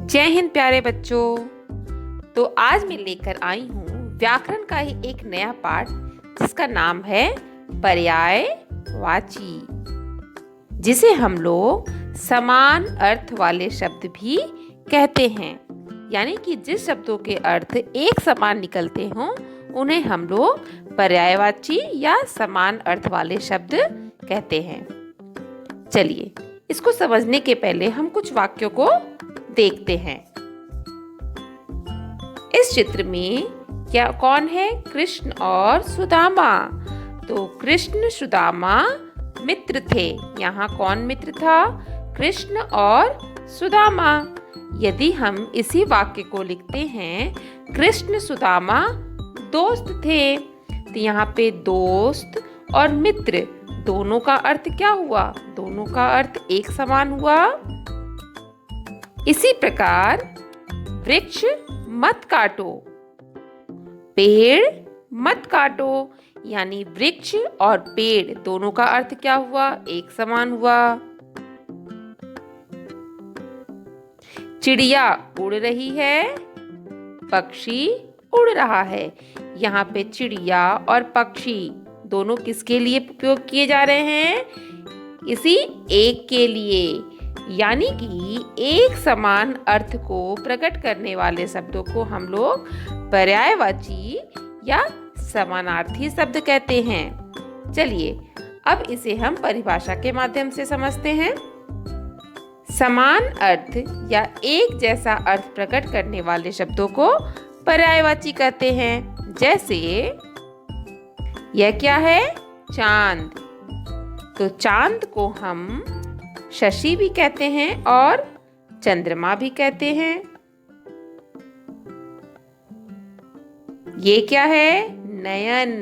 जय हिंद प्यारे बच्चों। तो आज मैं लेकर आई हूँ व्याकरण का ही एक नया पाठ जिसका नाम है पर्यायवाची, जिसे हम लोग समान अर्थ वाले शब्द भी कहते हैं। यानी कि जिस शब्दों के अर्थ एक समान निकलते हों उन्हें हम लोग पर्यायवाची या समान अर्थ वाले शब्द कहते हैं। चलिए इसको समझने के पहले हम कुछ वाक्यों को देखते हैं। इस चित्र में कौन है? कृष्ण और सुदामा। तो कृष्ण सुदामा मित्र थे। यहाँ कौन मित्र था? कृष्ण और सुदामा। यदि हम इसी वाक्य को लिखते हैं कृष्ण सुदामा दोस्त थे, तो यहाँ पे दोस्त और मित्र दोनों का अर्थ क्या हुआ? दोनों का अर्थ एक समान हुआ। इसी प्रकार वृक्ष मत काटो, पेड़ मत काटो, यानी वृक्ष और पेड़ दोनों का अर्थ क्या हुआ? एक समान हुआ। चिड़िया उड़ रही है, पक्षी उड़ रहा है। यहाँ पे चिड़िया और पक्षी दोनों किसके लिए उपयोग किए जा रहे हैं? इसी एक के लिए। यानी कि एक समान अर्थ को प्रकट करने वाले शब्दों को हम लोग पर्यायवाची या समानार्थी शब्द कहते हैं। चलिए अब इसे हम परिभाषा के माध्यम से समझते हैं। समान अर्थ या एक जैसा अर्थ प्रकट करने वाले शब्दों को पर्यायवाची कहते हैं। जैसे यह क्या है? चांद। तो चांद को हम शशि भी कहते हैं और चंद्रमा भी कहते हैं। ये क्या है? नयन,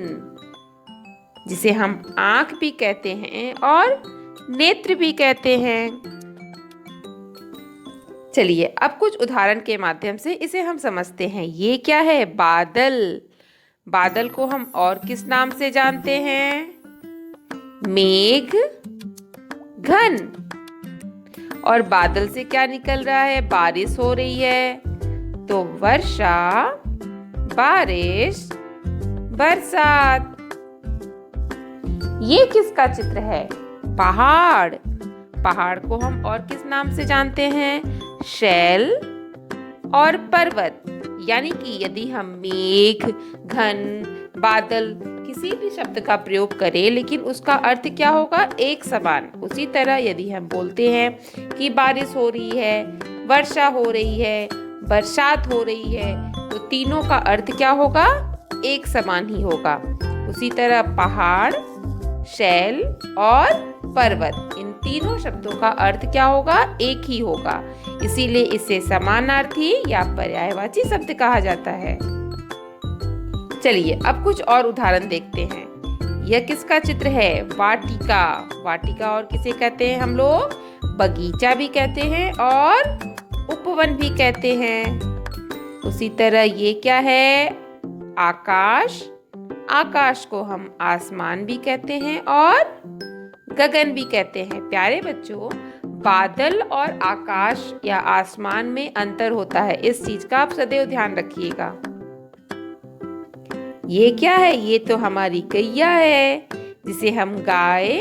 जिसे हम आंख भी कहते हैं और नेत्र भी कहते हैं। चलिए अब कुछ उदाहरण के माध्यम से इसे हम समझते हैं। ये क्या है? बादल। बादल को हम और किस नाम से जानते हैं? मेघ घन। और बादल से क्या निकल रहा है? बारिश हो रही है। तो वर्षा, बारिश, बरसात। ये किसका चित्र है? पहाड़। पहाड़ को हम और किस नाम से जानते हैं? शैल और पर्वत। यानी कि यदि हम मेघ, घन, बादल किसी भी शब्द का प्रयोग करें लेकिन उसका अर्थ क्या होगा? एक समान। उसी तरह यदि हम बोलते हैं कि बारिश हो रही है, वर्षा हो रही है, बरसात हो रही है, तो तीनों का अर्थ क्या होगा? एक समान ही होगा। उसी तरह पहाड़, शैल और पर्वत, इन तीनों शब्दों का अर्थ क्या होगा? एक ही होगा। इसीलिए इसे समानार्थी या पर्यायवाची शब्द कहा जाता है। चलिए अब कुछ और उदाहरण देखते हैं। यह किसका चित्र है? वाटिका। वाटिका और किसे कहते हैं हम लोग? बगीचा भी कहते हैं और उपवन भी कहते हैं। उसी तरह ये क्या है? आकाश। आकाश को हम आसमान भी कहते हैं और गगन भी कहते हैं। प्यारे बच्चों, बादल और आकाश या आसमान में अंतर होता है। इस चीज का आप सदैव ध्यान रखिएगा। ये क्या है? ये तो हमारी गैया है, जिसे हम गाय,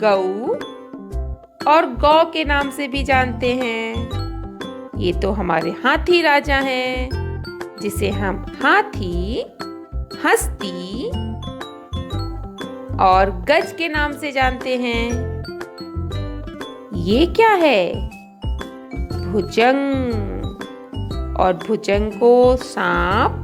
गऊ और गौ के नाम से भी जानते हैं। ये तो हमारे हाथी राजा हैं, जिसे हम हाथी, हस्ती और गज के नाम से जानते हैं। ये क्या है? भुजंग। और भुजंग को सांप,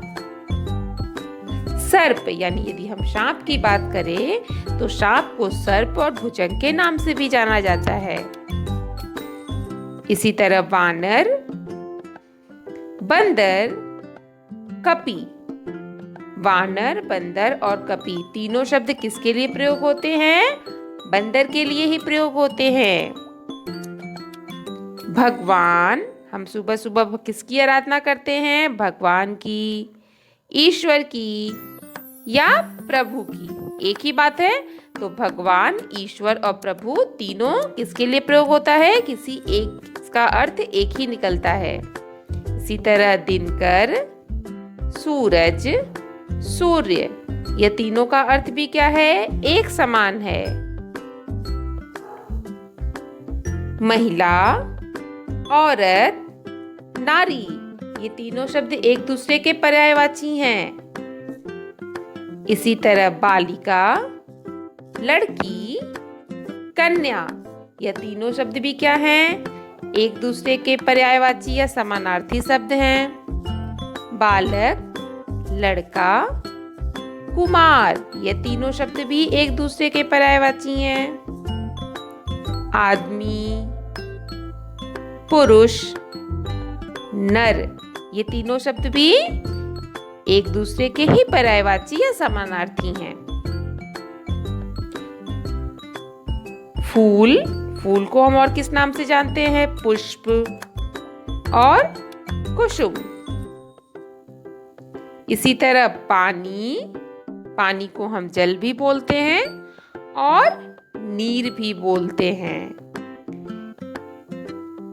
सर्प, यानी यदि हम सांप की बात करें तो सांप को सर्प और भुजंग के नाम से भी जाना जाता है। इसी तरह वानर, बंदर, कपी। वानर, बंदर और कपी तीनों शब्द किसके लिए प्रयोग होते हैं? बंदर के लिए ही प्रयोग होते हैं। भगवान, हम सुबह सुबह किसकी आराधना करते हैं? भगवान की, ईश्वर की या प्रभु की। एक ही बात है। तो भगवान, ईश्वर और प्रभु तीनों किसके लिए प्रयोग होता है? किसी एक इसका अर्थ एक ही निकलता है। इसी तरह दिनकर, सूरज, सूर्य, ये तीनों का अर्थ भी क्या है? एक समान है। महिला, औरत, नारी, ये तीनों शब्द एक दूसरे के पर्यायवाची हैं। इसी तरह बालिका, लड़की, कन्या, ये तीनों शब्द भी क्या हैं? एक दूसरे के पर्यायवाची या समानार्थी शब्द हैं। बालक, लड़का, कुमार, ये तीनों शब्द भी एक दूसरे के पर्यायवाची हैं। आदमी, पुरुष, नर, ये तीनों शब्द भी एक दूसरे के ही पर्यायवाची या समानार्थी हैं। फूल, फूल को हम और किस नाम से जानते हैं? पुष्प और कुसुम। इसी तरह पानी, पानी को हम जल भी बोलते हैं और नीर भी बोलते हैं।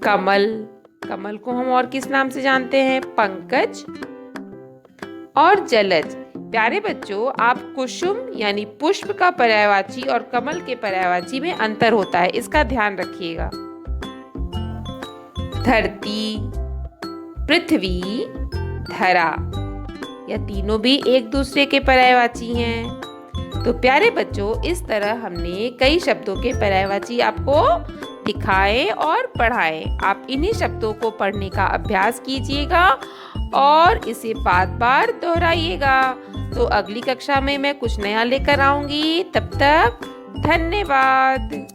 कमल, कमल को हम और किस नाम से जानते हैं? पंकज और जलज। प्यारे बच्चों, आप कुसुम यानी पुष्प का पर्यायवाची और कमल के पर्यायवाची में अंतर होता है, इसका ध्यान रखिएगा। धरती, पृथ्वी, धरा, यह तीनों भी एक दूसरे के पर्यायवाची हैं। तो प्यारे बच्चों, इस तरह हमने कई शब्दों के पर्यायवाची आपको दिखाए और पढ़ाए। आप इन्हीं शब्दों को पढ़ने का अभ्यास कीजिएगा और इसे बार-बार दोहराइएगा। तो अगली कक्षा में मैं कुछ नया लेकर आऊंगी। तब तक धन्यवाद।